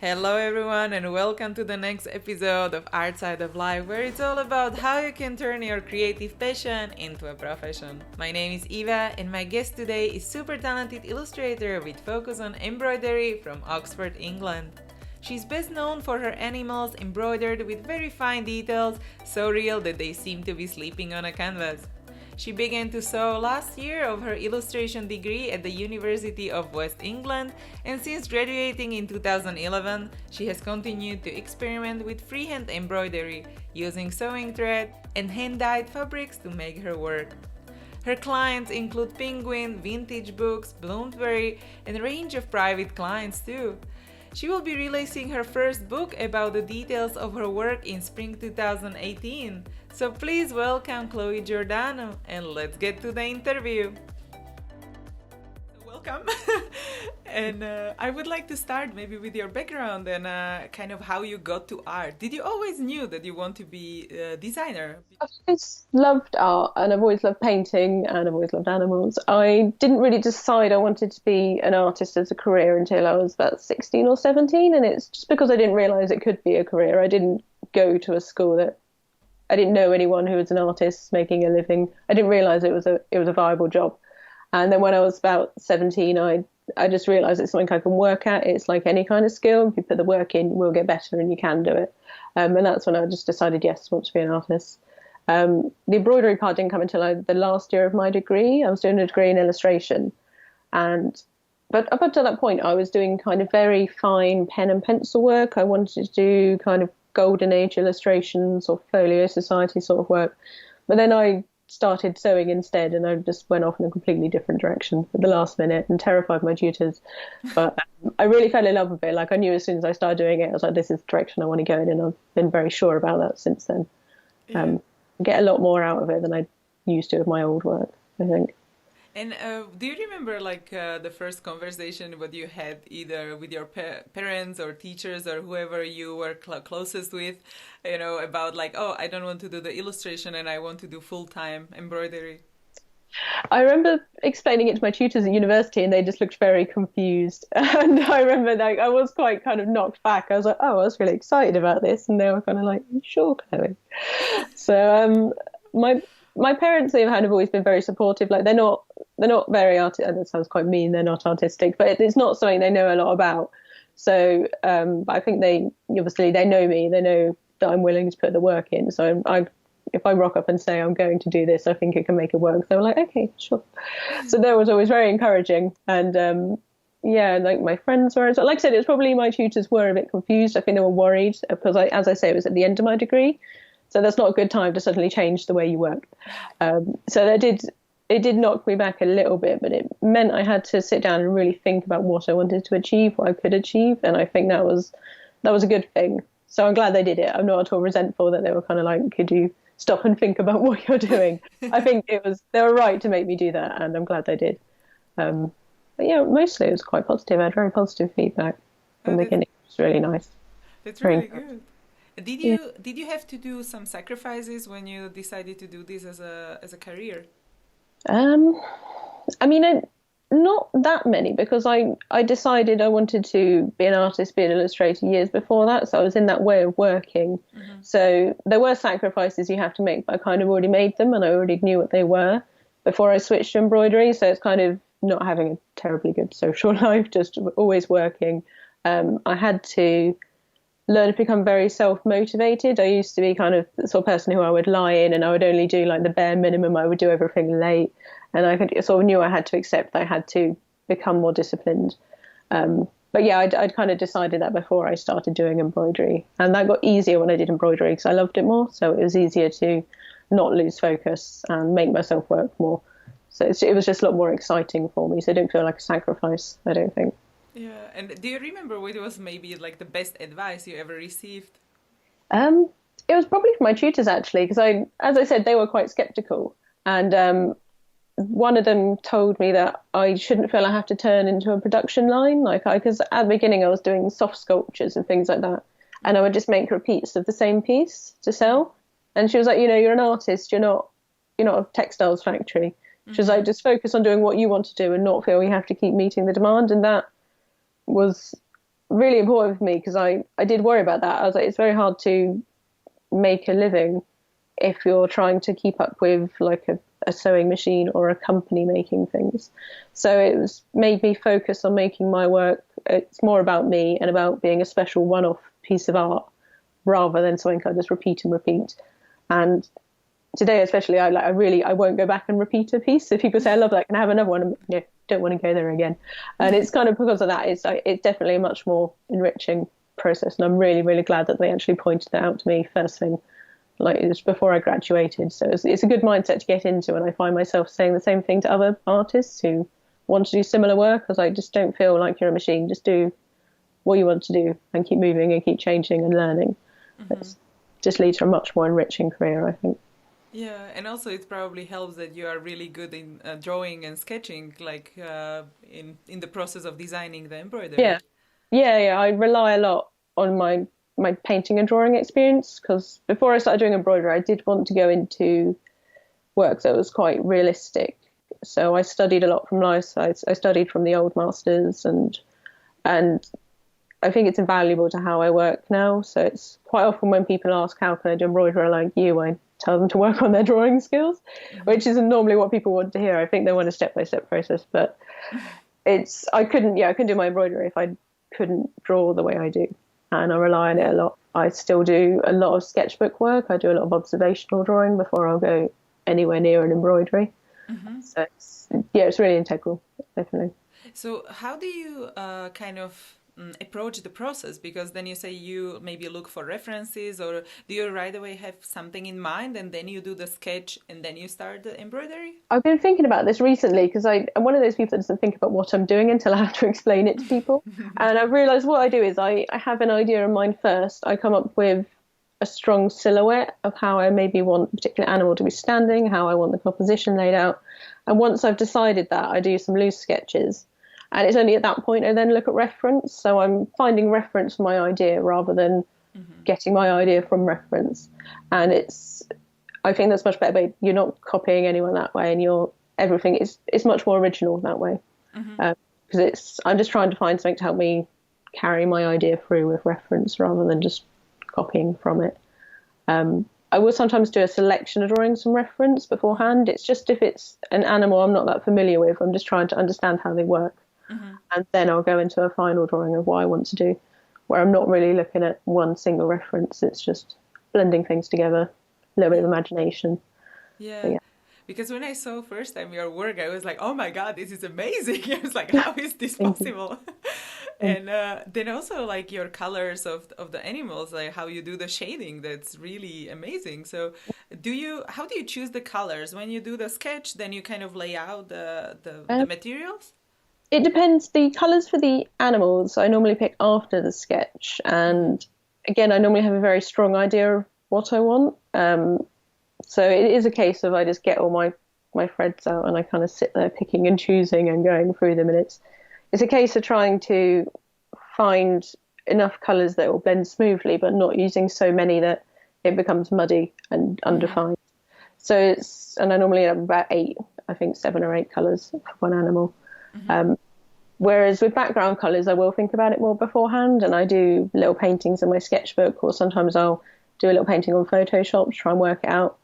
Hello, everyone, and welcome to the next episode of Art Side of Life, where it's all about how you can turn your creative passion into a profession. My name is Eva, and my guest today is super talented illustrator with focus on embroidery from Oxford, England. She's best known for her animals embroidered with very fine details, so real that they seem to be sleeping on a canvas. She began to sew last year of her illustration degree at the University of West England, and since graduating in 2011, she has continued to experiment with freehand embroidery, using sewing thread and hand-dyed fabrics to make her work. Her clients include Penguin, vintage books, Bloomsbury, and a range of private clients too. She will be releasing her first book about the details of her work in spring 2018. So please welcome Chloe Giordano and let's get to the interview. Welcome. And I would like to start maybe with your background and kind of how you got to art. Did you always knew that you want to be a designer? I've always loved art and I've always loved painting and I've always loved animals. I didn't really decide I wanted to be an artist as a career until I was about 16 or 17, and it's just because I didn't realise it could be a career. I didn't go to a school that I didn't know anyone who was an artist making a living. I didn't realise it was a viable job. And then when I was about 17, I just realised it's something I can work at. It's like any kind of skill. If you put the work in, you will get better and you can do it. And that's when I just decided, yes, I want to be an artist. The embroidery part didn't come until the last year of my degree. I was doing a degree in illustration. But up until that point, I was doing kind of very fine pen and pencil work. I wanted to do kind of golden age illustrations or folio society sort of work. But then I started sewing instead, and I just went off in a completely different direction at the last minute and terrified my tutors. But I really fell in love with it. Like, I knew as soon as I started doing it, I was like, this is the direction I want to go in, and I've been very sure about that since then. Yeah. I get a lot more out of it than I used to with my old work, I think. And do you remember the first conversation what you had either with your parents or teachers or whoever you were closest with, about like, oh, I don't want to do the illustration and I want to do full-time embroidery? I remember explaining it to my tutors at university, and they just looked very confused. And I remember, like, I was quite kind of knocked back. I was like, oh, I was really excited about this, and they were kind of like, sure, Chloe. So my parents, they've kind of always been very supportive. Like, they're not very and it sounds quite mean, they're not artistic, but it's not something they know a lot about. So but I think they know me, they know that I'm willing to put the work in. So if I rock up and say I'm going to do this, I think it can make it work. So I'm like, okay, sure. So that was always very encouraging. And yeah, like my friends were, like I said, it was probably my tutors were a bit confused. I think they were worried because as I say, it was at the end of my degree. So that's not a good time to suddenly change the way you work. So it did knock me back a little bit, but it meant I had to sit down and really think about what I wanted to achieve, what I could achieve. And I think that was a good thing. So I'm glad they did it. I'm not at all resentful that they were kind of like, could you stop and think about what you're doing? I think they were right to make me do that, and I'm glad they did. But yeah, mostly it was quite positive. I had very positive feedback from the beginning. It was really nice. That's Very really good. Did yeah. you have to do some sacrifices when you decided to do this as a career? Um, I mean, not that many, because I decided I wanted to be an artist, be an illustrator years before that. So I was in that way of working. Mm-hmm. So there were sacrifices you have to make, but I kind of already made them and I already knew what they were before I switched to embroidery. So it's kind of not having a terribly good social life, just always working. I had to learn to become very self-motivated. I used to be kind of the sort of person who I would lie in and I would only do like the bare minimum. I would do everything late, and I sort of knew I had to accept that I had to become more disciplined. But yeah, I'd kind of decided that before I started doing embroidery, and that got easier when I did embroidery because I loved it more. So it was easier to not lose focus and make myself work more. So it was just a lot more exciting for me. So it didn't feel like a sacrifice, I don't think. Yeah, and do you remember what was maybe like the best advice you ever received? Um, it was probably from my tutors, actually, because as I said, they were quite skeptical, and one of them told me that I shouldn't feel I have to turn into a production line, because at the beginning I was doing soft sculptures and things like that, and I would just make repeats of the same piece to sell. And she was like, you're an artist, you're not a textiles factory. She was like, just focus on doing what you want to do and not feel you have to keep meeting the demand. And that was really important for me because I did worry about that. I was like, it's very hard to make a living if you're trying to keep up with like a sewing machine or a company making things. So it was made me focus on making my work. It's more about me and about being a special one-off piece of art rather than something I just repeat and repeat. And today, especially, I won't go back and repeat a piece. So people say, I love that, can I have another one? And, no, don't want to go there again. And it's kind of because of that. It's definitely a much more enriching process. And I'm really, really glad that they actually pointed that out to me first thing, like it was before I graduated. So it's a good mindset to get into. And I find myself saying the same thing to other artists who want to do similar work. I was like, just don't feel like you're a machine. Just do what you want to do and keep moving and keep changing and learning. It just leads to a much more enriching career, I think. Yeah, and also it probably helps that you are really good in drawing and sketching, like in the process of designing the embroidery. Yeah. I rely a lot on my painting and drawing experience because before I started doing embroidery, I did want to go into work that was quite realistic. So I studied a lot from life. I studied from the old masters, and I think it's invaluable to how I work now. So it's quite often when people ask, how can I do embroidery like you? I tell them to work on their drawing skills, which isn't normally what people want to hear. I think they want a step-by-step process, but I couldn't do my embroidery if I couldn't draw the way I do. And I rely on it a lot. I still do a lot of sketchbook work. I do a lot of observational drawing before I'll go anywhere near an embroidery. So it's really integral, definitely. So how do you kind of approach the process? Because then you say you maybe look for references, or do you right away have something in mind and then you do the sketch and then you start the embroidery? I've been thinking about this recently because I'm one of those people that doesn't think about what I'm doing until I have to explain it to people. And I've realised what I do is I have an idea in mind first. I come up with a strong silhouette of how I maybe want a particular animal to be standing, how I want the composition laid out. And once I've decided that, I do some loose sketches. And it's only at that point I then look at reference. So I'm finding reference for my idea rather than getting my idea from reference. And I think that's much better, but you're not copying anyone that way, and everything is much more original that way. Because I'm just trying to find something to help me carry my idea through with reference rather than just copying from it. I will sometimes do a selection of drawings from reference beforehand. It's just if it's an animal I'm not that familiar with, I'm just trying to understand how they work. And then I'll go into a final drawing of what I want to do, where I'm not really looking at one single reference. It's just blending things together, a little bit of imagination. Yeah. Because when I saw first time your work, I was like, oh my God, this is amazing. I was like, how is this possible? And then also like your colors of the animals, like how you do the shading, that's really amazing. So how do you choose the colors? When you do the sketch, then you kind of lay out the materials? It depends. The colours for the animals I normally pick after the sketch. And again, I normally have a very strong idea of what I want. So it is a case of I just get all my threads out and I kind of sit there picking and choosing and going through them. And it's a case of trying to find enough colours that will blend smoothly, but not using so many that it becomes muddy and undefined. So and I normally have about 7 or 8 colours for one animal. Whereas with background colours, I will think about it more beforehand, and I do little paintings in my sketchbook, or sometimes I'll do a little painting on Photoshop to try and work it out.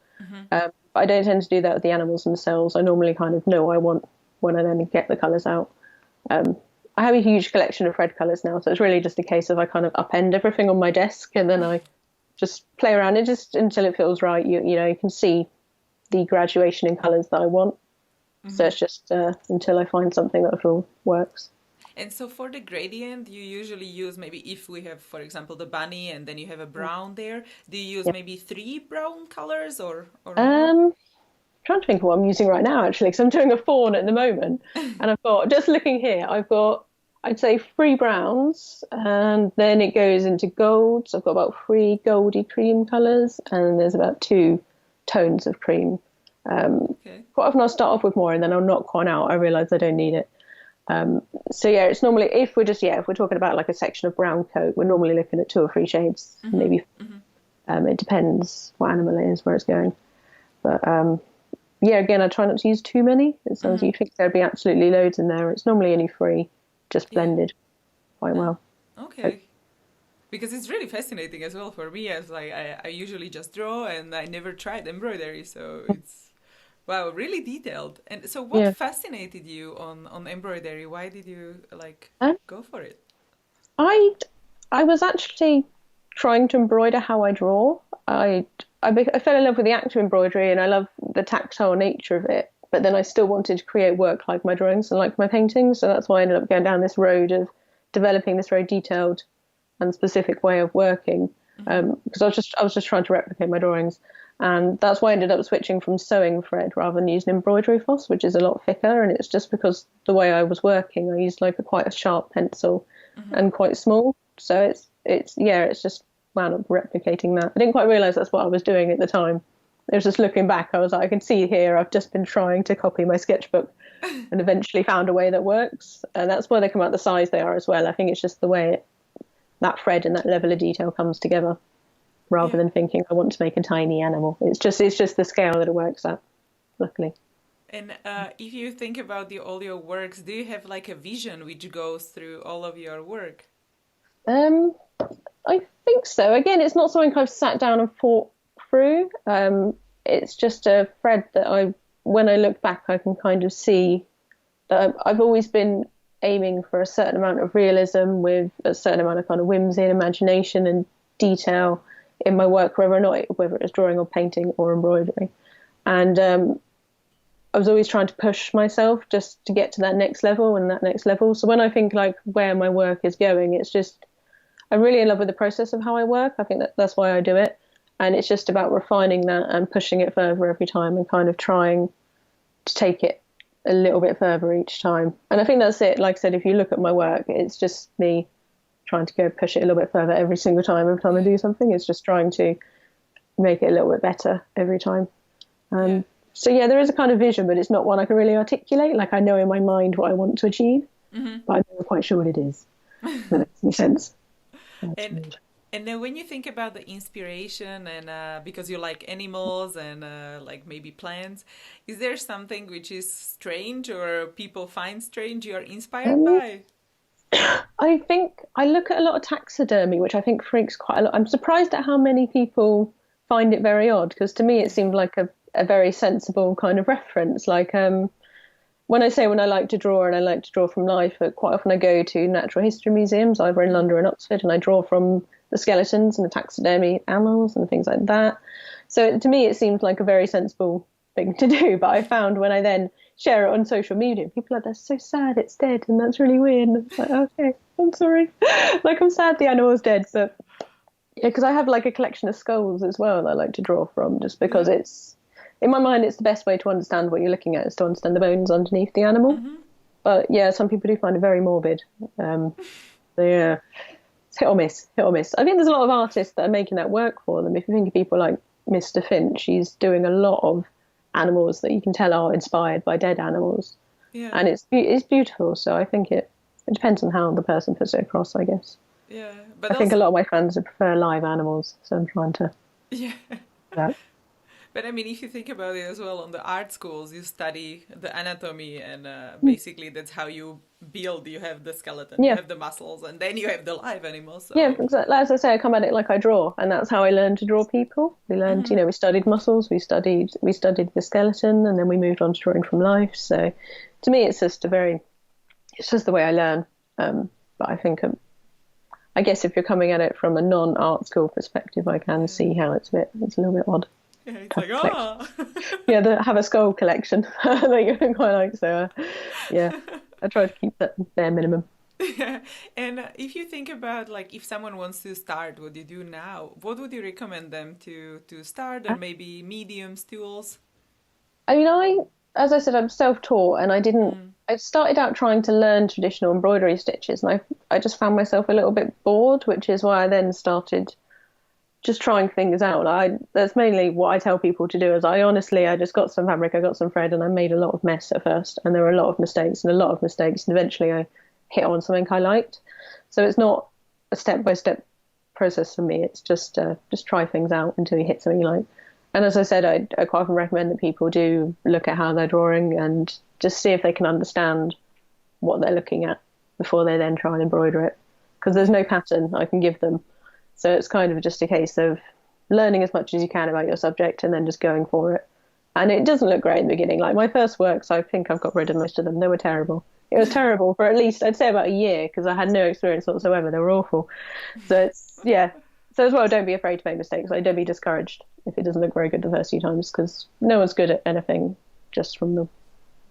But I don't tend to do that with the animals themselves. I normally kind of know what I want when I then get the colours out. I have a huge collection of red colours now, so it's really just a case of I kind of upend everything on my desk and then I just play around it just until it feels right. You can see the graduation in colours that I want. So it's just until I find something that I feel works. And so for the gradient, you usually use maybe if we have, for example, the bunny and then you have a brown there, do you use maybe 3 brown colors or I'm trying to think of what I'm using right now, actually, because I'm doing a fawn at the moment. And I've got, just looking here, I've got, I'd say 3 browns, and then it goes into golds. I've got about 3 goldy cream colours, and there's about 2 tones of cream. Quite often I'll start off with more and then I'll knock one out. I realise I don't need it. So yeah, it's normally, if we're talking about like a section of brown coat, we're normally looking at 2 or 3 shades, maybe. It depends what animal it is, where it's going. But again, I try not to use too many. It sounds you think there'd be absolutely loads in there. It's normally only 3, just blended quite well. Okay. Because it's really fascinating as well for me, as like I usually just draw and I never tried embroidery, so it's wow, really detailed. And so what Yeah. fascinated you on embroidery? Why did you like Um, go for it? I I was actually trying to embroider how I draw. I fell in love with the act of embroidery, and I love the tactile nature of it. But then I still wanted to create work like my drawings and like my paintings, so that's why I ended up going down this road of developing this very detailed and specific way of working. Because I was just trying to replicate my drawings, and that's why I ended up switching from sewing thread rather than using embroidery floss, which is a lot thicker. And it's just because the way I was working, I used like quite a sharp pencil and quite small, so it's just wound up replicating that. I didn't quite realize that's what I was doing at the time. It was just looking back, I was like, I can see here I've just been trying to copy my sketchbook and eventually found a way that works. And that's why they come out the size they are as well. I think it's just the way that thread and that level of detail comes together, rather than thinking I want to make a tiny animal. It's just the scale that it works at, luckily. And if you think about all your works, do you have like a vision which goes through all of your work? Um, I think so. Again, it's not something I've sat down and thought through. It's just a thread that when I look back, I can kind of see that I've always been aiming for a certain amount of realism with a certain amount of kind of whimsy and imagination and detail in my work, whether it's drawing or painting or embroidery. And I was always trying to push myself just to get to that next level and that next level. So when I think like where my work is going, it's just I'm really in love with the process of how I work. I think that's why I do it. And it's just about refining that and pushing it further every time and kind of trying to take it a little bit further each time. And I think that's it. Like I said, if you look at my work, it's just me trying to go push it a little bit further every single time. Every time I do something, it's just trying to make it a little bit better every time. So yeah, there is a kind of vision, but it's not one I can really articulate. Like I know in my mind what I want to achieve, but I'm not quite sure what it is. That makes any sense. And then when you think about the inspiration and because you like animals and like maybe plants, is there something which is strange or people find strange you're inspired by? I think I look at a lot of taxidermy, which I think freaks quite a lot. I'm surprised at how many people find it very odd, because to me it seemed like a very sensible kind of reference. Like when I like to draw and I like to draw from life, quite often I go to natural history museums, either in London or in Oxford, and I draw from the skeletons and the taxidermy animals and things like that. So to me, it seemed like a very sensible thing to do. But I found when I then share it on social media, people are like, "That's so sad, it's dead," and that's really weird. And it's like, okay, I'm sorry. Like I'm sad the animal's dead, but yeah, because I have like a collection of skulls as well that I like to draw from, just because it's in my mind, it's the best way to understand what you're looking at is to understand the bones underneath the animal. But yeah, some people do find it very morbid. So yeah, it's hit or miss, hit or miss. I think there's a lot of artists that are making that work for them. If you think of people like Mr. Finch, he's doing a lot of animals that you can tell are inspired by dead animals. Yeah. And it's beautiful. So I think it depends on how the person puts it across, I guess. Yeah, but I think a lot of my fans would prefer live animals, so I'm trying to. Yeah. That. But I mean, if you think about it as well, on the art schools, you study the anatomy, and basically that's how you build. You have the skeleton, you have the muscles, and then you have the live animals. So. Yeah, exactly. As I say, I come at it like I draw, and that's how I learned to draw people. We learned, we studied muscles, we studied the skeleton, and then we moved on to drawing from life. So, to me, it's just the way I learn. But I think, I guess if you're coming at it from a non-art school perspective, I can see how it's a little bit odd. Yeah, it's like, oh. Yeah, have a skull collection that you quite like. So, yeah, I try to keep that bare minimum. Yeah. And if you think about, like, if someone wants to start what you do now, what would you recommend them to start, or maybe mediums, tools? I mean, as I said, I'm self-taught, and I started out trying to learn traditional embroidery stitches, and I just found myself a little bit bored, which is why I then started just trying things out. That's mainly what I tell people to do. Is I just got some fabric, I got some thread, and I made a lot of mess at first, and there were a lot of mistakes, and eventually I hit on something I liked. So it's not a step-by-step process for me. It's just try things out until you hit something you like. And as I said, I quite often recommend that people do look at how they're drawing and just see if they can understand what they're looking at before they then try and embroider it. because there's no pattern I can give them. So it's kind of just a case of learning as much as you can about your subject and then just going for it. And it doesn't look great in the beginning. Like my first works, I think I've got rid of most of them. They were terrible. It was terrible for at least, I'd say, about a year, because I had no experience whatsoever. They were awful. So it's, yeah. So as well, don't be afraid to make mistakes. Like, don't be discouraged if it doesn't look very good the first few times, because no one's good at anything just from the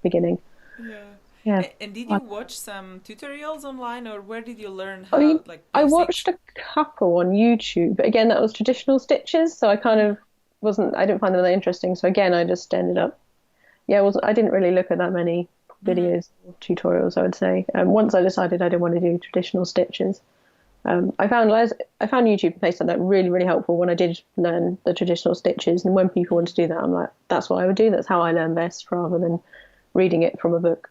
beginning. Yeah. Yeah. And did you watch some tutorials online, or where did you learn I how, mean, like, I basic? watched a couple on YouTube, but again, that was traditional stitches, so I kind of I didn't find them that interesting. So again, I just ended up, I didn't really look at that many videos or tutorials, I would say. Once I decided I didn't want to do traditional stitches, I found YouTube based on that really, really helpful when I did learn the traditional stitches. And when people want to do that, I'm like, that's what I would do. That's how I learn best, rather than reading it from a book.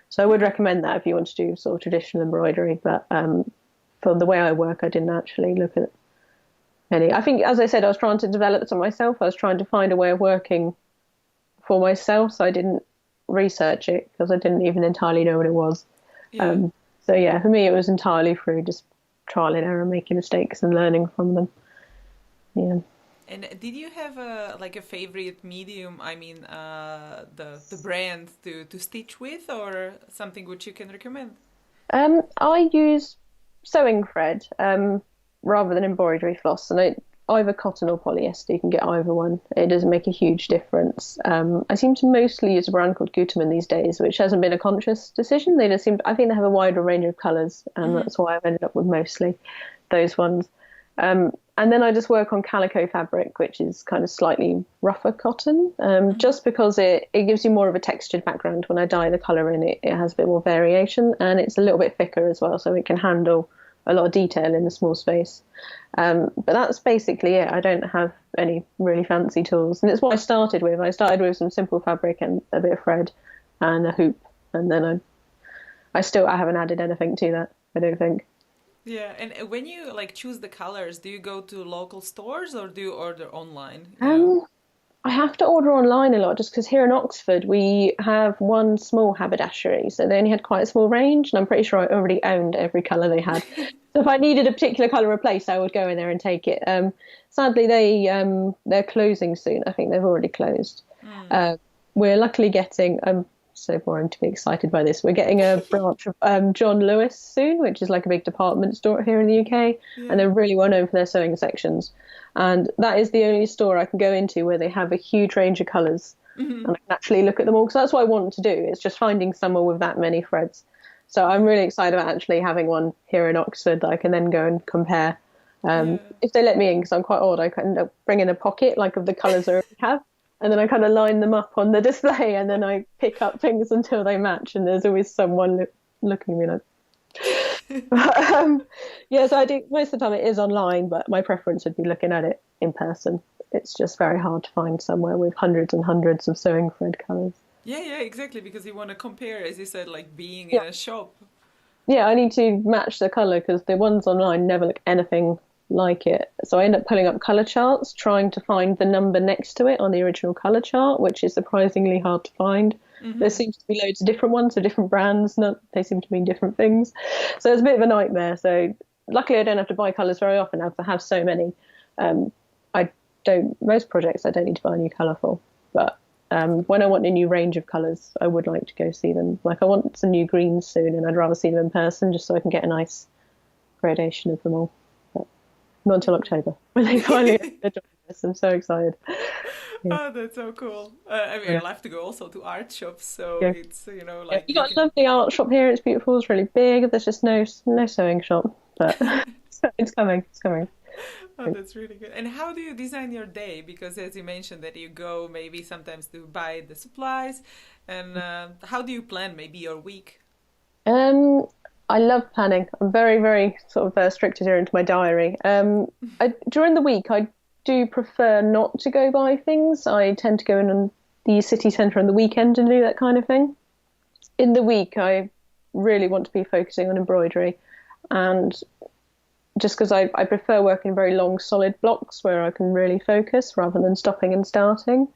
So I would recommend that if you want to do sort of traditional embroidery. But for the way I work, I didn't actually look at any. I think, as I said, I was trying to develop it myself. I was trying to find a way of working for myself, so I didn't research it because I didn't even entirely know what it was. Yeah. So yeah, for me, it was entirely through just trial and error, making mistakes and learning from them. Yeah. And did you have a favorite medium? I mean, the brand to stitch with, or something which you can recommend? I use sewing thread rather than embroidery floss, and either cotton or polyester. You can get either one. It doesn't make a huge difference. I seem to mostly use a brand called Gutermann these days, which hasn't been a conscious decision. They just I think they have a wider range of colours, and that's why I've ended up with mostly those ones. And then I just work on calico fabric, which is kind of slightly rougher cotton, just because it gives you more of a textured background. When I dye the colour in, it has a bit more variation, and it's a little bit thicker as well, so it can handle a lot of detail in a small space. But that's basically it. I don't have any really fancy tools, and it's what I started with. I started with some simple fabric and a bit of thread and a hoop, and then I haven't added anything to that, I don't think. Yeah, and when you choose the colors, do you go to local stores or do you order online? I have to order online a lot, just because here in Oxford we have one small haberdashery, so they only had quite a small range, and I'm pretty sure I already owned every colour they had. So if I needed a particular colour replaced, I would go in there and take it. Sadly, they're closing soon. I think they've already closed. We're luckily getting. So boring to be excited by this. We're getting a branch of John Lewis soon, which is like a big department store here in the UK, and they're really well known for their sewing sections. And that is the only store I can go into where they have a huge range of colours, and I can actually look at them all, because that's what I want to do. It's just finding somewhere with that many threads. So I'm really excited about actually having one here in Oxford that I can then go and compare. If they let me in, because I'm quite old, I can end up bringing a pocket of the colours I already have. And then I kind of line them up on the display, and then I pick up things until they match. And there's always someone looking at me like. So I do most of the time it is online, but my preference would be looking at it in person. It's just very hard to find somewhere with hundreds and hundreds of sewing thread colours. Yeah, exactly, because you want to compare, as you said, being in a shop. Yeah, I need to match the colour, because the ones online never look anything like it. So I end up pulling up colour charts, trying to find the number next to it on the original colour chart, which is surprisingly hard to find. There seems to be loads of different ones, of different brands. They seem to mean different things. So it's a bit of a nightmare. So luckily I don't have to buy colours very often now, because I have so many. Most projects I don't need to buy a new colour for. But when I want a new range of colours, I would like to go see them. I want some new greens soon, and I'd rather see them in person, just so I can get a nice gradation of them all. Not until October, when they finally join us. I'm so excited. Yeah. Oh, that's so cool. I'll have to go also to art shops, so it's, you got a lovely art shop here. It's beautiful. It's really big. There's just no sewing shop, but it's coming. It's coming. Oh, that's really good. And how do you design your day? Because as you mentioned that you go maybe sometimes to buy the supplies, and how do you plan maybe your week? I love planning. I'm very, very sort of strict adherent to my diary. During the week, I do prefer not to go buy things. I tend to go in on the city centre on the weekend and do that kind of thing. In the week, I really want to be focusing on embroidery, and just because I prefer working in very long, solid blocks where I can really focus rather than stopping and starting.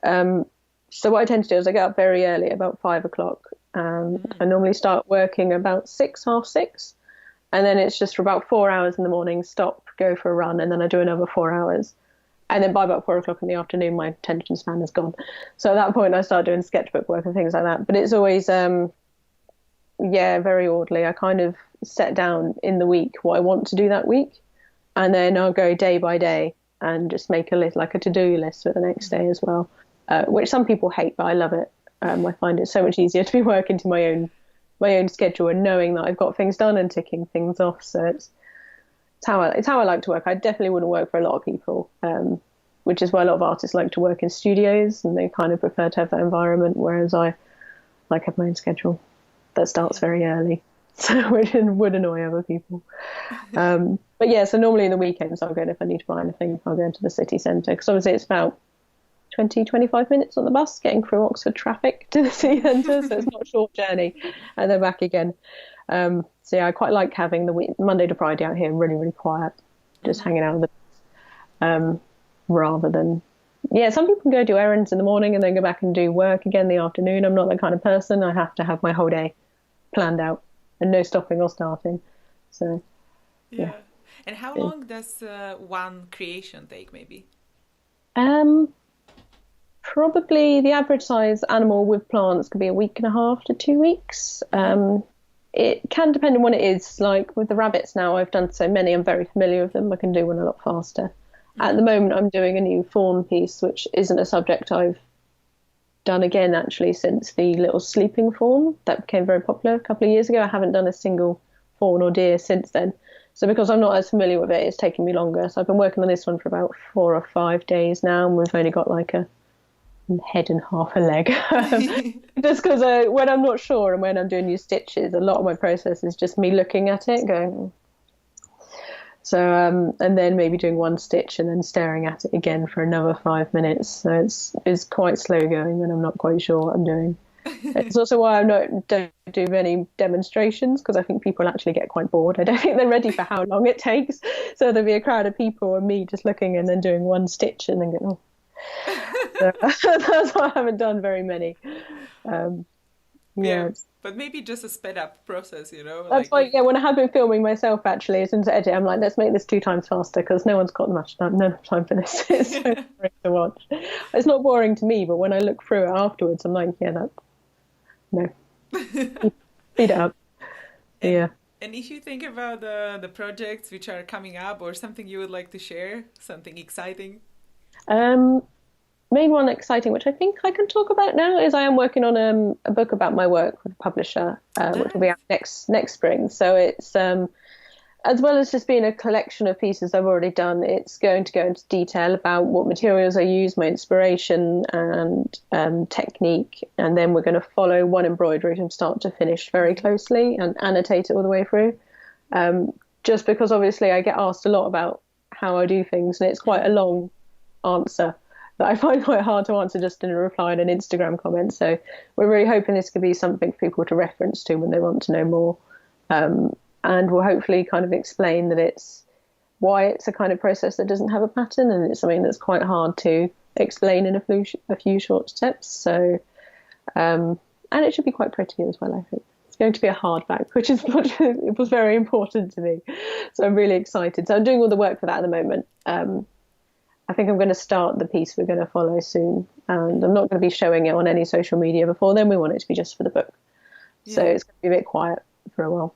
So what I tend to do is I get up very early, about 5 o'clock, and I normally start working about 6, half 6. And then it's just for about 4 hours in the morning, stop, go for a run, and then I do another 4 hours. And then by about 4 o'clock in the afternoon, my attention span is gone. So at that point, I start doing sketchbook work and things like that. But it's always, yeah, very orderly. I kind of set down in the week what I want to do that week. And then I'll go day by day and just make a list, like a to-do list for the next day as well, which some people hate, but I love it. I find it so much easier to be working to my own schedule and knowing that I've got things done and ticking things off. So it's how I like to work. I definitely wouldn't work for a lot of people, which is why a lot of artists like to work in studios and they kind of prefer to have that environment, whereas I like have my own schedule that starts very early, so which would annoy other people. But yeah, so normally in the weekends I'll go, if I need to buy anything, I'll go into the city centre, because obviously it's about 20-25 minutes on the bus getting through Oxford traffic to the city centre, so it's not a short journey, and then back again. So yeah, I quite like having the Monday to Friday out here really, really quiet, just hanging out with the rather than, yeah, some people can go do errands in the morning and then go back and do work again in the afternoon. I'm not that kind of person. I have to have my whole day planned out and no stopping or starting. So yeah. And how long does one creation take, maybe? Probably the average size animal with plants could be a week and a half to 2 weeks. It can depend on what it is. Like with the rabbits now, I've done so many, I'm very familiar with them. I can do one a lot faster. At the moment, I'm doing a new fawn piece, which isn't a subject I've done again, actually, since the little sleeping fawn that became very popular a couple of years ago. I haven't done a single fawn or deer since then. So because I'm not as familiar with it, it's taken me longer. So I've been working on this one for about 4 or 5 days now, and we've only got like a head and half a leg. Just because when I'm not sure and when I'm doing new stitches, a lot of my process is just me looking at it going, so and then maybe doing one stitch and then staring at it again for another 5 minutes. So it's quite slow going when I'm not quite sure what I'm doing. It's also why don't do many demonstrations, because I think people actually get quite bored. I don't think they're ready for how long it takes. So there'll be a crowd of people and me just looking and then doing one stitch and then going, oh. So that's why I haven't done very many. Yeah. But maybe just a sped up process, you know? That's why, yeah, when I have been filming myself, actually, as soon as I edit, I'm like, let's make this 2 times faster, because no one's got much time, no time for this. It's so boring to watch. It's not boring to me, but when I look through it afterwards, I'm like, yeah, no. Speed it up. Yeah. And if you think about the projects which are coming up, or something you would like to share, something exciting? Main one exciting, which I think I can talk about now, is I am working on a book about my work with a publisher, which will be out next spring. So it's as well as just being a collection of pieces I've already done, it's going to go into detail about what materials I use, my inspiration and technique, and then we're going to follow one embroidery from start to finish very closely and annotate it all the way through. Just because obviously I get asked a lot about how I do things, and it's quite a long answer that I find quite hard to answer just in a reply in an Instagram comment. So we're really hoping this could be something for people to reference to when they want to know more. And we'll hopefully kind of explain that it's why it's a kind of process that doesn't have a pattern, and it's something that's quite hard to explain in a few short steps. So, and it should be quite pretty as well, I think. It's going to be a hardback, which is it was very important to me. So I'm really excited. So I'm doing all the work for that at the moment. I think I'm going to start the piece we're going to follow soon, and I'm not going to be showing it on any social media before then. We want it to be just for the book. Yeah. So it's going to be a bit quiet for a while.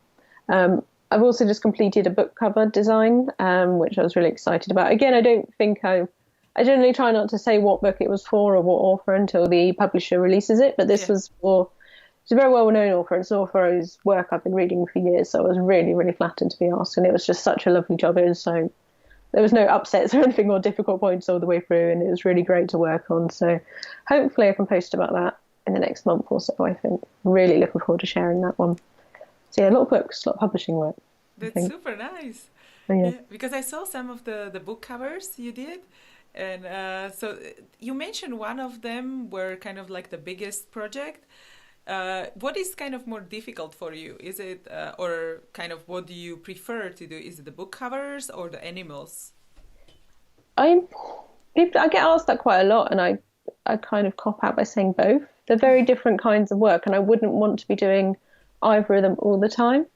I've also just completed a book cover design, which I was really excited about. Again, I generally try not to say what book it was for or what author until the publisher releases it, but this was for, it's a very well-known author. It's an author whose work I've been reading for years, so I was really, really flattered to be asked, and it was just such a lovely job. It was so, there was no upsets or anything or difficult points all the way through, and it was really great to work on. So hopefully I can post about that in the next month or so, I think. Really looking forward to sharing that one. So yeah, a lot of books, a lot of publishing work. That's super nice. Oh, yeah. Because I saw some of the book covers you did. And so you mentioned one of them were kind of like the biggest project. What is kind of more difficult for you? Is it, or kind of what do you prefer to do? Is it the book covers or the animals? I get asked that quite a lot, and I kind of cop out by saying both. They're very different kinds of work, and I wouldn't want to be doing either of them all the time.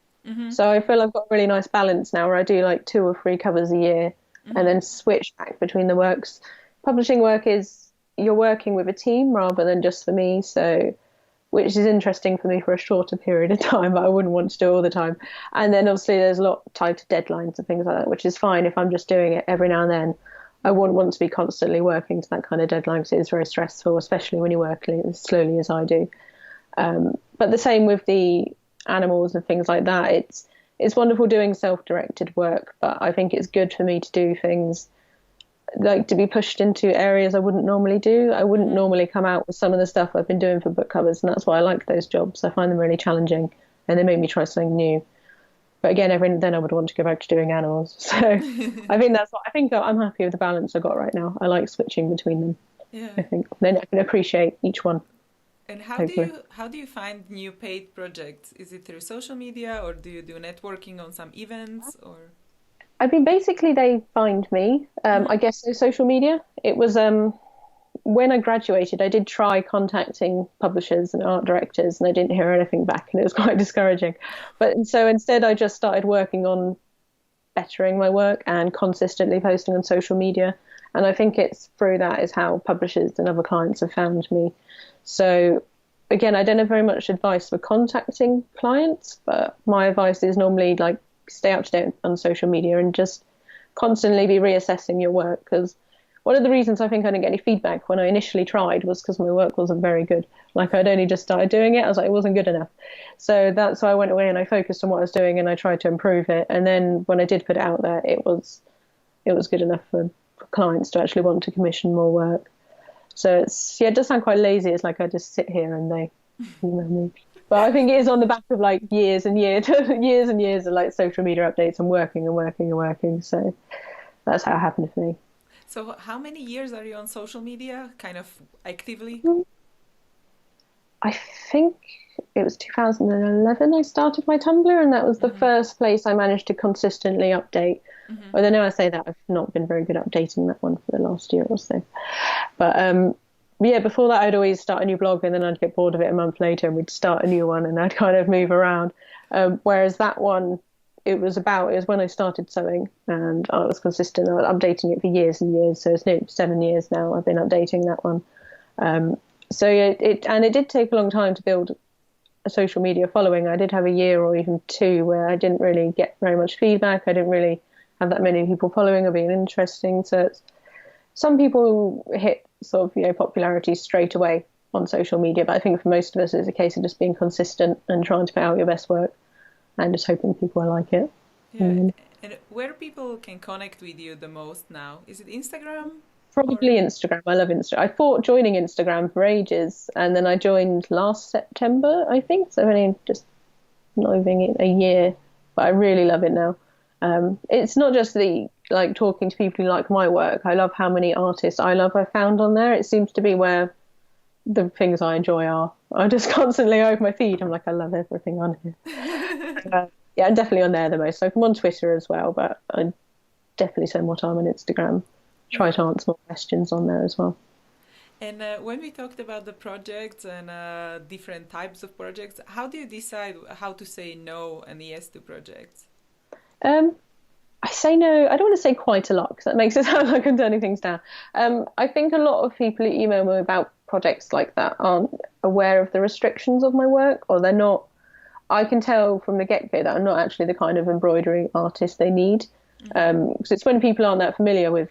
So I feel I've got a really nice balance now where I do like 2 or 3 covers a year and then switch back between the works. Publishing work is you're working with a team rather than just for me, so which is interesting for me for a shorter period of time, but I wouldn't want to do it all the time. And then obviously there's a lot tied to deadlines and things like that, which is fine if I'm just doing it every now and then. I wouldn't want to be constantly working to that kind of deadline because it is very stressful, especially when you work as slowly as I do. But the same with the animals and things like that. It's wonderful doing self-directed work, but I think it's good for me to do things like to be pushed into areas I wouldn't normally do. I wouldn't normally come out with some of the stuff I've been doing for book covers, and that's why I like those jobs. I find them really challenging, and they make me try something new. But again, every then I would want to go back to doing animals. So I think I'm happy with the balance I got right now. I like switching between them. Yeah. I think then I can appreciate each one. And how do you find new paid projects? Is it through social media, or do you do networking on some events, or? I mean, basically they find me. I guess through social media. It was when I graduated, I did try contacting publishers and art directors, and I didn't hear anything back, and it was quite discouraging. But so instead, I just started working on bettering my work and consistently posting on social media. And I think it's through that is how publishers and other clients have found me. So again, I don't have very much advice for contacting clients, but my advice is normally like stay up to date on social media and just constantly be reassessing your work, because one of the reasons I think I didn't get any feedback when I initially tried was because my work wasn't very good. Like I'd only just started doing it. I was like, it wasn't good enough. So that's why I went away and I focused on what I was doing and I tried to improve it. And then when I did put it out there, it was good enough for clients to actually want to commission more work. So it does sound quite lazy. It's like I just sit here and they email me. But I think it is on the back of like years and years of like social media updates and working and working and working. So that's how it happened for me. So how many years are you on social media, kind of actively? I think it was 2011 I started my Tumblr, and that was the first place I managed to consistently update. Although now I say that, I've not been very good at updating that one for the last year or so. But yeah, before that I'd always start a new blog and then I'd get bored of it a month later and we'd start a new one and I'd kind of move around. Whereas that one, it was when I started sewing and I was consistent. I was updating it for years and years. So it's nearly 7 years now I've been updating that one. So it did take a long time to build a social media following. I did have a year or even 2 where I didn't really get very much feedback. I didn't really have that many people following or being interesting. So some people hit sort of, popularity straight away on social media. But I think for most of us, it's a case of just being consistent and trying to put out your best work and just hoping people will like it. Yeah. And where people can connect with you the most now? Is it Instagram? Probably Instagram. I love Instagram. I thought joining Instagram for ages, and then I joined last September, I think. So I've only just not even a year, but I really love it now. It's not just the like talking to people who like my work. I love how many artists I found on there. It seems to be where the things I enjoy are. I just constantly open my feed. I'm like, I love everything on here. Yeah, I'm definitely on there the most. So I'm on Twitter as well, but I definitely spend more time on Instagram. Try to answer more questions on there as well. And when we talked about the projects and different types of projects, how do you decide how to say no and yes to projects? I say no. I don't want to say quite a lot because that makes it sound like I'm turning things down. I think a lot of people who email me about projects like that aren't aware of the restrictions of my work, or they're not. I can tell from the get-go that I'm not actually the kind of embroidery artist they need. Because it's when people aren't that familiar with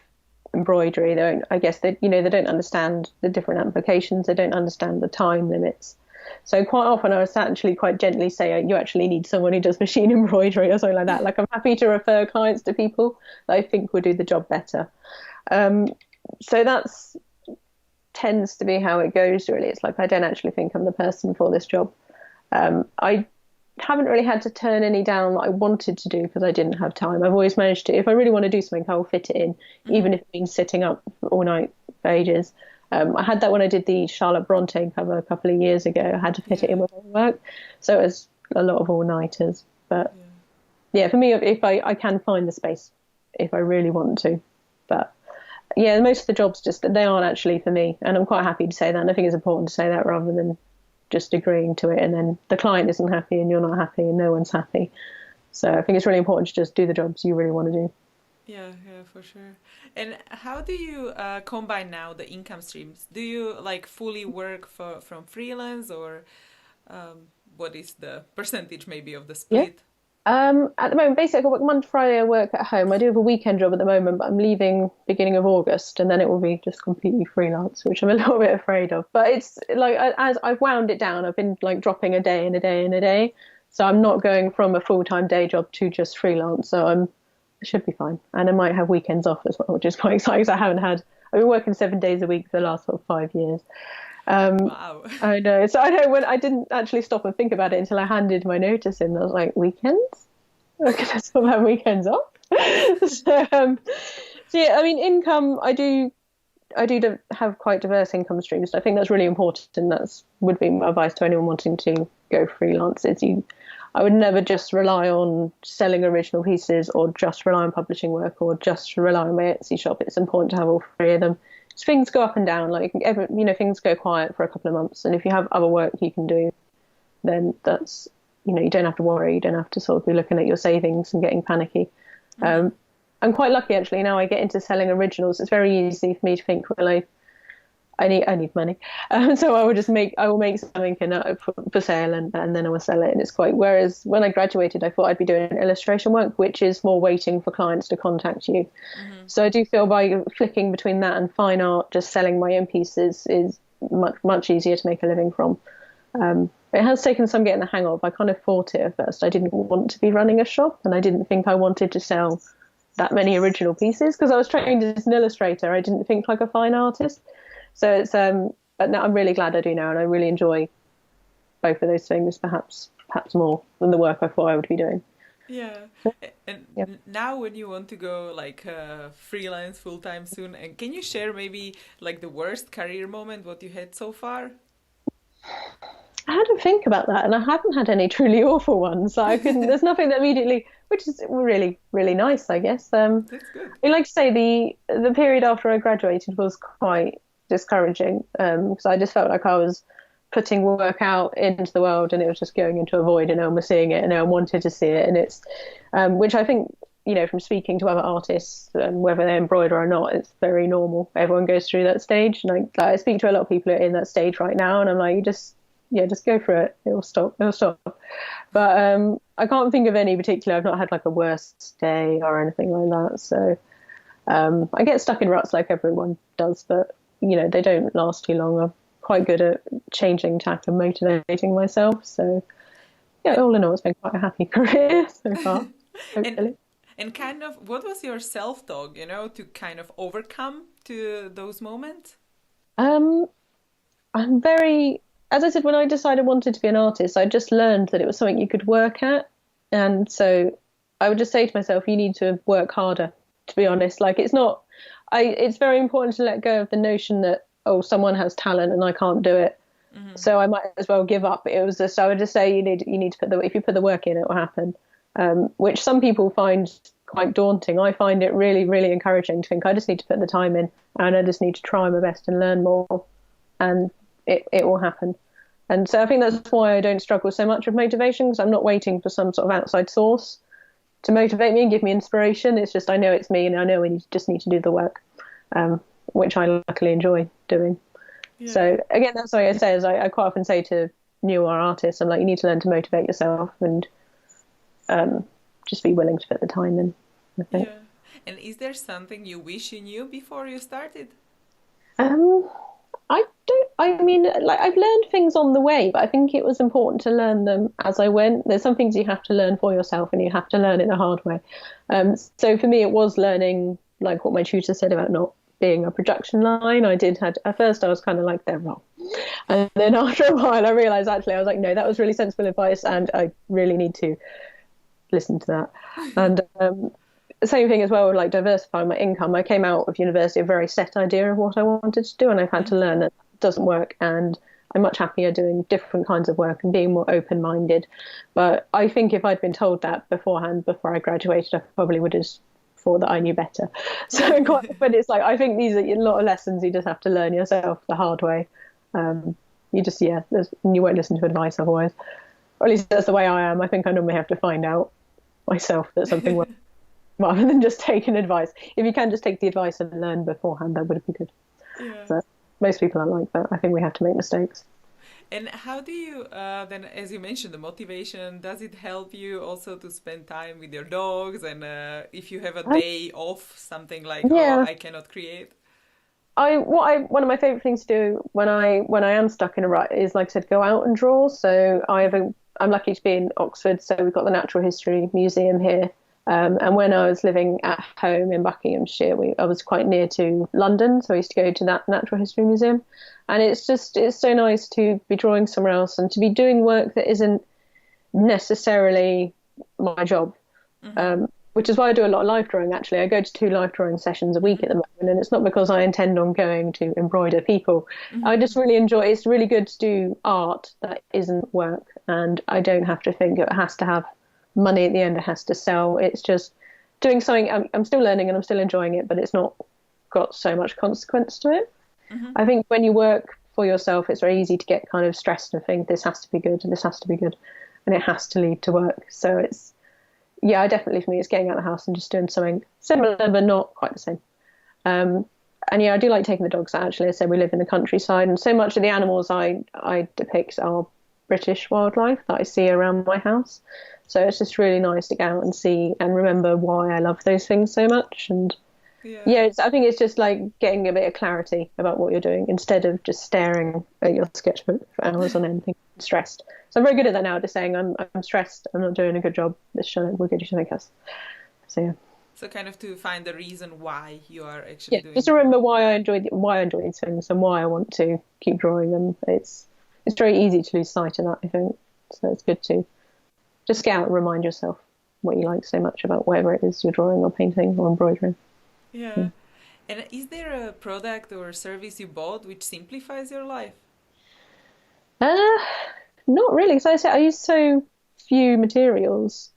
embroidery, they don't understand the different applications. They don't understand the time limits. So quite often I was actually quite gently say, you actually need someone who does machine embroidery or something like that. Like I'm happy to refer clients to people that I think would do the job better. So that's tends to be how it goes, really. It's like I don't actually think I'm the person for this job. I haven't really had to turn any down that I wanted to do because I didn't have time. I've always managed to, if I really want to do something, I'll fit it in, even if it means sitting up all night for ages. I had that when I did the Charlotte Bronte cover a couple of years ago. I had to fit it in with my work. So it was a lot of all-nighters. But yeah, for me, if I can find the space if I really want to. But yeah, most of the jobs they aren't actually for me. And I'm quite happy to say that. And I think it's important to say that rather than just agreeing to it and then the client isn't happy and you're not happy and no one's happy. So I think it's really important to just do the jobs you really want to do. Yeah, yeah, for sure. And how do you combine now the income streams? Do you like fully work from freelance, or what is the percentage maybe of the Yeah. split? At the moment, basically, I work Monday, to Friday. I work at home. I do have a weekend job at the moment, but I'm leaving beginning of August, and then it will be just completely freelance, which I'm a little bit afraid of. But it's like as I've wound it down, I've been like dropping a day and a day and a day, so I'm not going from a full-time day job to just freelance. So I should be fine, and I might have weekends off as well, which is quite exciting. 'Cause I haven't had. I've been working 7 days a week for the last sort of 5 years. Wow. I know. So I know when I didn't actually stop and think about it until I handed my notice in. I was like, weekends? Okay, let's still have weekends off. So yeah, I mean, income. I do have quite diverse income streams. So I think that's really important, and that's would be my advice to anyone wanting to go freelance. I would never just rely on selling original pieces, or just rely on publishing work, or just rely on my Etsy shop. It's important to have all three of them. Things go up and down. Like things go quiet for a couple of months, and if you have other work you can do, then that's you don't have to worry. You don't have to sort of be looking at your savings and getting panicky. I'm quite lucky actually. Now I get into selling originals. It's very easy for me to think, well, I need money, so I will make something for sale, and then I will sell it. And it's quite. Whereas when I graduated, I thought I'd be doing illustration work, which is more waiting for clients to contact you. So I do feel by flicking between that and fine art, just selling my own pieces is much easier to make a living from. It has taken some getting the hang of. I kind of fought it at first. I didn't want to be running a shop, and I didn't think I wanted to sell that many original pieces because I was trained as an illustrator. I didn't think like a fine artist. So it's but now I'm really glad I do now, and I really enjoy both of those things, perhaps more than the work I thought I would be doing. Yeah. And Yeah. now when you want to go like freelance full time soon, and can you share maybe like the worst career moment what you had so far? I had to think about that, and I haven't had any truly awful ones. So I couldn't. There's nothing that immediately, which is really, really nice, I guess. That's good. I like to say the period after I graduated was quite discouraging because I just felt like I was putting work out into the world, and it was just going into a void, and no one was seeing it, and no one wanted to see it, and it's which I think from speaking to other artists, whether they embroider or not, it's very normal. Everyone goes through that stage, and I speak to a lot of people who are in that stage right now, and I'm like, just go for it. It'll stop. But I can't think of any particular. I've not had like a worst day or anything like that. So I get stuck in ruts like everyone does, but they don't last too long. I'm quite good at changing tack and motivating myself. So yeah, all in all, it's been quite a happy career so far. Hopefully. And kind of, what was your self-talk, to kind of overcome to those moments? I'm very, as I said, when I decided I wanted to be an artist, I just learned that it was something you could work at. And so I would just say to myself, you need to work harder, to be honest. Like it's very important to let go of the notion that, oh, someone has talent and I can't do it. So I might as well give up. It was just, I would just say you need to if you put the work in, it will happen. Which some people find quite daunting. I find it really, really encouraging to think I just need to put the time in, and I just need to try my best and learn more, and it will happen. And so I think that's why I don't struggle so much with motivation, because I'm not waiting for some sort of outside source to motivate me and give me inspiration. It's just I know it's me, and I know we just need to do the work, which I luckily enjoy doing. Yeah. So again, that's what I say. Is I quite often say to newer artists, I'm like, you need to learn to motivate yourself and just be willing to put the time in, I think. Yeah. And is there something you wish you knew before you started? I mean, like, I've learned things on the way, but I think it was important to learn them as I went. There's some things you have to learn for yourself, and you have to learn it the hard way. So for me, it was learning, like what my tutor said about not being a production line. At first I was kind of like, they're wrong. And then after a while, I realized actually, I was like, no, that was really sensible advice, and I really need to listen to that. And same thing as well with like diversifying my income. I came out of university a very set idea of what I wanted to do, and I've had to learn that it doesn't work, and I'm much happier doing different kinds of work and being more open-minded. But I think if I'd been told that beforehand, before I graduated, I probably would have thought that I knew better. So, but it's like, I think these are a lot of lessons you just have to learn yourself the hard way. You won't listen to advice otherwise. Or at least that's the way I am. I think I normally have to find out myself that something works rather than just taking advice. If you can just take the advice and learn beforehand, that would be good. Yeah. So most people are like that. I think we have to make mistakes. And how do you then, as you mentioned, the motivation, does it help you also to spend time with your dogs? And if you have a day off, something like, oh, Yeah. I cannot create? One of my favorite things to do when I am stuck in a rut is, like I said, go out and draw. So I'm lucky to be in Oxford, so we've got the Natural History Museum here. And when I was living at home in Buckinghamshire, I was quite near to London, so I used to go to that Natural History Museum. And it's so nice to be drawing somewhere else and to be doing work that isn't necessarily my job. Which is why I do a lot of life drawing, actually. I go to 2 life drawing sessions a week at the moment, and it's not because I intend on going to embroider people. I just really enjoy it. It's really good to do art that isn't work, and I don't have to think it has to have money at the end, it has to sell. It's just doing something. I'm still learning and I'm still enjoying it, but it's not got so much consequence to it. I think when you work for yourself, it's very easy to get kind of stressed and think this has to be good and this has to be good, and it has to lead to work. So yeah, definitely for me, it's getting out of the house and just doing something similar, but not quite the same. And yeah, I do like taking the dogs out, actually. I said we live in the countryside, and so much of the animals I depict are British wildlife that I see around my house. So it's just really nice to go out and see and remember why I love those things so much. And yeah, I think it's just like getting a bit of clarity about what you're doing instead of just staring at your sketchbook for hours on end, thinking stressed. So I'm very good at that now, just saying I'm stressed, I'm not doing a good job, we'll go do something else. So yeah. So kind of to find the reason why you are actually doing just to remember why I enjoy these things and why I want to keep drawing them. It's very easy to lose sight of that, I think. So it's good to just get out and remind yourself what you like so much about whatever it is you're drawing or painting or embroidering. Yeah. And is there a product or service you bought which simplifies your life? Not really, because I said I use so few materials.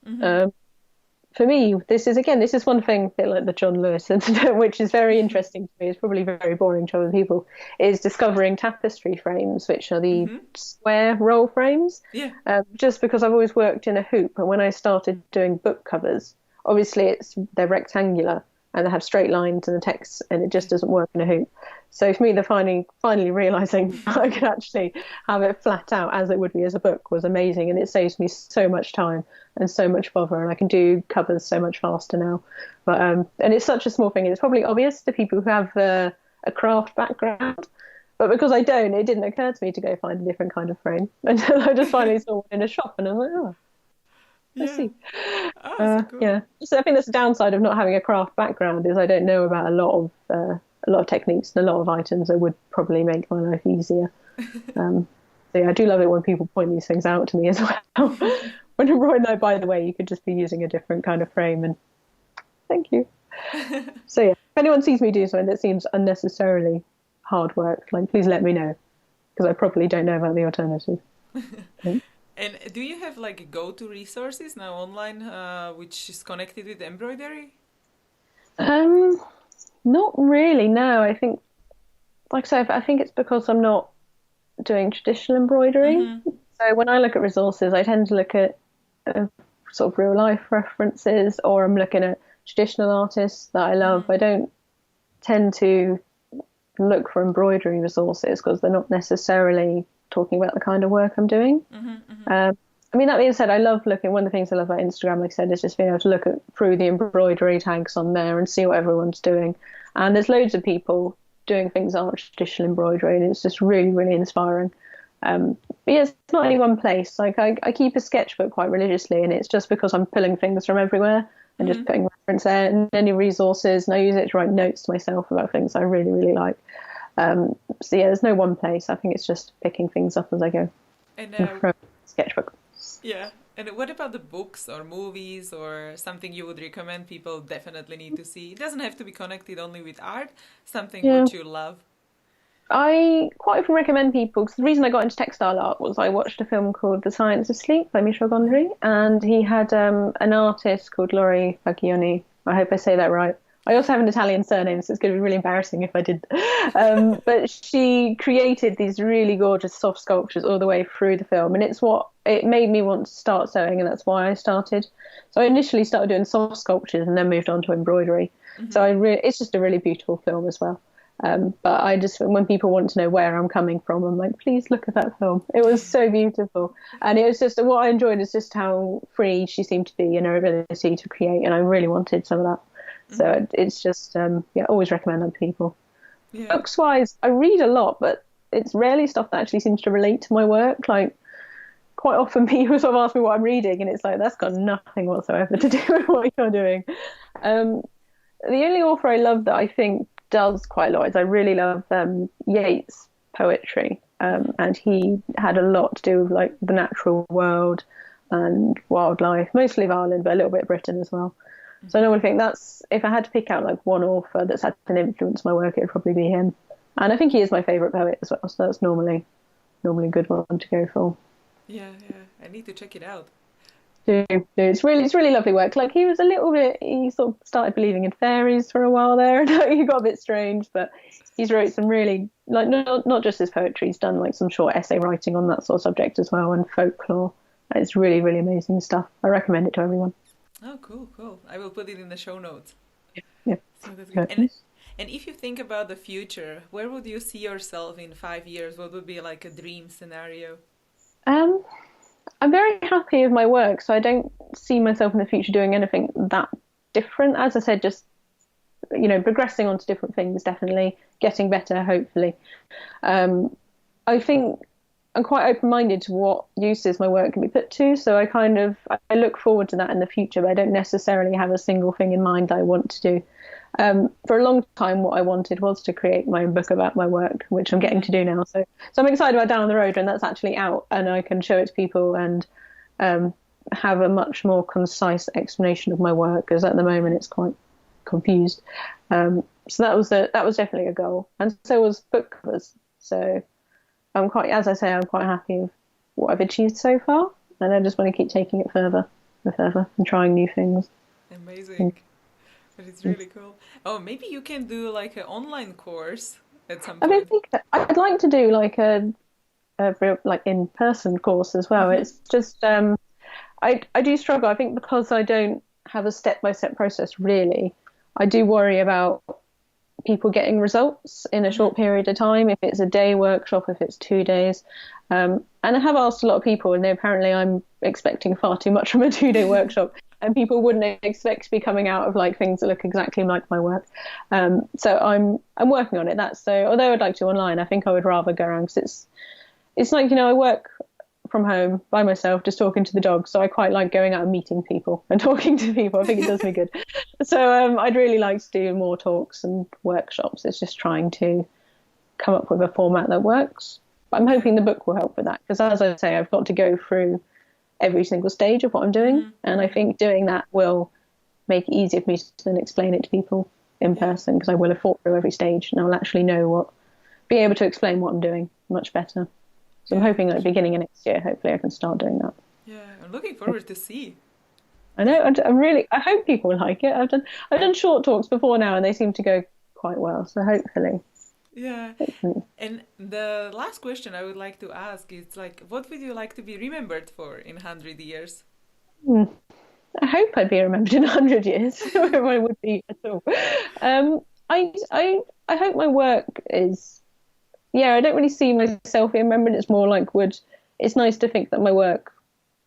For me, this is one thing, a bit like the John Lewis incident, which is very interesting to me. It's probably very boring to other people. Is discovering tapestry frames, which are the square roll frames. Yeah. Just because I've always worked in a hoop, and when I started doing book covers, obviously they're rectangular and they have straight lines and the text, and it just doesn't work in a hoop. So for me, the finally realizing I could actually have it flat out as it would be as a book was amazing, and it saves me so much time and so much bother, and I can do covers so much faster now. But and it's such a small thing, and it's probably obvious to people who have a craft background, but because I don't, it didn't occur to me to go find a different kind of frame until I just finally saw one in a shop, and I'm like, oh. Let's see. Oh, so cool. Yeah, so I think that's the downside of not having a craft background is I don't know about a lot of techniques and a lot of items that would probably make my life easier. So yeah, I do love it when people point these things out to me as well. When I'm writing, like, by the way, you could just be using a different kind of frame, and thank you. So yeah, if anyone sees me do something that seems unnecessarily hard work, like, please let me know, because I probably don't know about the alternative. And do you have like go-to resources now online, which is connected with embroidery? Not really. No, I think, like I said, I think it's because I'm not doing traditional embroidery. So when I look at resources, I tend to look at sort of real life references, or I'm looking at traditional artists that I love. I don't tend to look for embroidery resources because they're not necessarily talking about the kind of work I'm doing. I mean, that being said, I love looking. One of the things I love about Instagram, like I said, is just being able to look through the embroidery tags on there and see what everyone's doing. And there's loads of people doing things that aren't traditional embroidery, and it's just really, really inspiring. But yeah, it's not only one place. Like I keep a sketchbook quite religiously, and it's just because I'm pulling things from everywhere and just putting reference there and any resources, and I use it to write notes to myself about things I really, really like. So yeah, there's no one place. I think it's just picking things up as I go. And from sketchbook. Yeah. And what about the books or movies or something you would recommend people definitely need to see? It doesn't have to be connected only with art, something that you love. I quite often recommend people, because the reason I got into textile art was I watched a film called The Science of Sleep by Michel Gondry, and he had an artist called Chloe Giordano, I hope I say that right, I also have an Italian surname, so it's going to be really embarrassing if I did. But she created these really gorgeous soft sculptures all the way through the film, and it's what it made me want to start sewing, and that's why I started. So I initially started doing soft sculptures and then moved on to embroidery. So it's just a really beautiful film as well. But I just, when people want to know where I'm coming from, I'm like, please look at that film. It was so beautiful. And it was just, what I enjoyed is just how free she seemed to be in her ability to create. And I really wanted some of that. So it's just, yeah, always recommend that to people. Yeah. Books wise, I read a lot, but it's rarely stuff that actually seems to relate to my work. Like, quite often people sort of ask me what I'm reading, and it's like, that's got nothing whatsoever to do with what you're doing. The only author I love that I think does quite a lot is I really love Yeats' poetry, and he had a lot to do with like the natural world and wildlife, mostly of Ireland, but a little bit of Britain as well. So I normally think that's, if I had to pick out like one author that's had an influence on my work, it would probably be him. And I think he is my favourite poet as well, so that's normally a good one to go for. Yeah, I need to check it out. It's really lovely work. Like, he was a little bit, he sort of started believing in fairies for a while there, and he got a bit strange, but he's wrote some really, like, not just his poetry, he's done like some short essay writing on that sort of subject as well, and folklore. It's really amazing stuff. I recommend it to everyone. Oh, cool. I will put it in the show notes. Yeah. So that's good. And if you think about the future, where would you see yourself in 5 years? What would be like a dream scenario? I'm very happy with my work, so I don't see myself in the future doing anything that different. As I said, just, progressing on to different things, definitely getting better, hopefully. I think I'm quite open-minded to what uses my work can be put to, so I look forward to that in the future, but I don't necessarily have a single thing in mind that I want to do. For a long time, what I wanted was to create my own book about my work, which I'm getting to do now. So I'm excited about down the road when that's actually out and I can show it to people and have a much more concise explanation of my work, because at the moment it's quite confused. So that was definitely a goal, and so was book covers. So I'm quite happy with what I've achieved so far, and I just want to keep taking it further and further and trying new things. Amazing. But it's really cool. Oh, maybe you can do like an online course at some point. I think I'd like to do like a real, like, in-person course as well. It's just I do struggle. I think because I don't have a step-by-step process really, I do worry about people getting results in a short period of time, if it's a day workshop, if it's 2 days. And I have asked a lot of people, and apparently I'm expecting far too much from a 2-day workshop, and people wouldn't expect to be coming out of like things that look exactly like my work. So I'm working on it. Although I'd like to online, I think I would rather go around, because it's like, I work from home by myself, just talking to the dogs. So I quite like going out and meeting people and talking to people. I think it does me good. So I'd really like to do more talks and workshops. It's just trying to come up with a format that works. But I'm hoping the book will help with that, because as I say, I've got to go through every single stage of what I'm doing. And I think doing that will make it easier for me to then explain it to people in person, because I will have thought through every stage and I'll actually be able to explain what I'm doing much better. So I'm hoping at the beginning of next year, hopefully I can start doing that. Yeah, I'm looking forward to see. I know. I hope people will like it. I've done short talks before now, and they seem to go quite well. So hopefully. Yeah. And the last question I would like to ask is like, what would you like to be remembered for in 100 years? I hope I'd be remembered in 100 years. Where I would be at all. I hope my work is. Yeah, I don't really see myself being remembered. It's more like it's nice to think that my work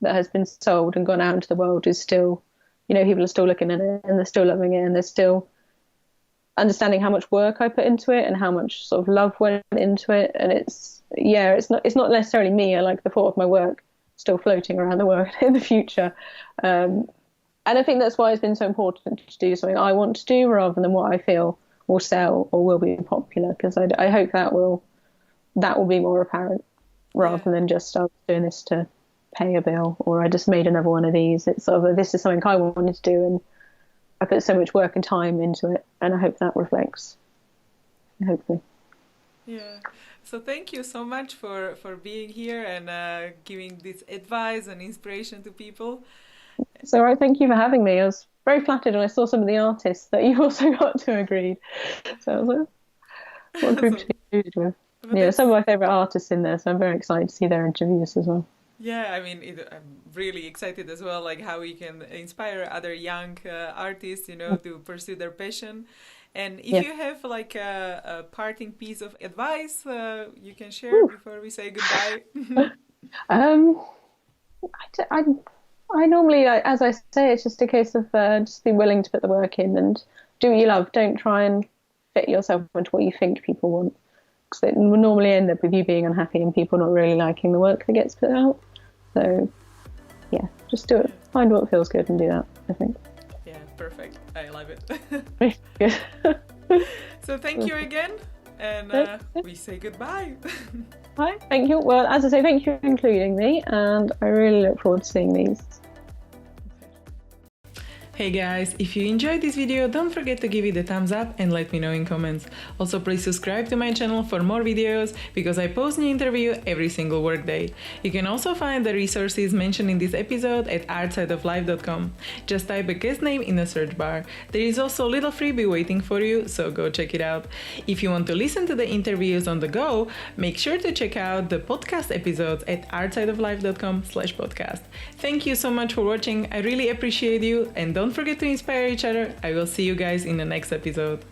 that has been sold and gone out into the world is still, people are still looking at it and they're still loving it and they're still understanding how much work I put into it and how much sort of love went into it. And it's not necessarily me. I like the thought of my work still floating around the world in the future. And I think that's why it's been so important to do something I want to do rather than what I feel will sell or will be popular, because I hope that will be more apparent rather than just I was doing this to pay a bill, or I just made another one of these. It's sort of this is something I wanted to do and I put so much work and time into it, and I hope that reflects, hopefully. Yeah. So thank you so much for being here and giving this advice and inspiration to people. So thank you for having me. It was very flattered when I saw some of the artists that you also got to agreed. So I was like, what group to be included with? Yeah, some of my favourite artists in there, so I'm very excited to see their interviews as well. Yeah, I mean, I'm really excited as well, like how we can inspire other young artists, to pursue their passion. And if you have like a parting piece of advice you can share before we say goodbye. I normally, as I say, it's just a case of just be willing to put the work in and do what you love. Don't try and fit yourself into what you think people want, because it will normally end up with you being unhappy and people not really liking the work that gets put out. So, yeah, just do it. Find what feels good and do that, I think. Yeah, perfect. I love it. Good. So thank you again, and we say goodbye. Hi, thank you. Well, as I say, thank you for including me, and I really look forward to seeing these. Hey guys, if you enjoyed this video, don't forget to give it a thumbs up and let me know in comments. Also, please subscribe to my channel for more videos, because I post new interview every single workday. You can also find the resources mentioned in this episode at artsideoflife.com. Just type a guest name in the search bar. There is also a little freebie waiting for you, so go check it out. If you want to listen to the interviews on the go, make sure to check out the podcast episodes at artsideoflife.com/podcast. Thank you so much for watching. I really appreciate you, and don't forget to inspire each other. I will see you guys in the next episode.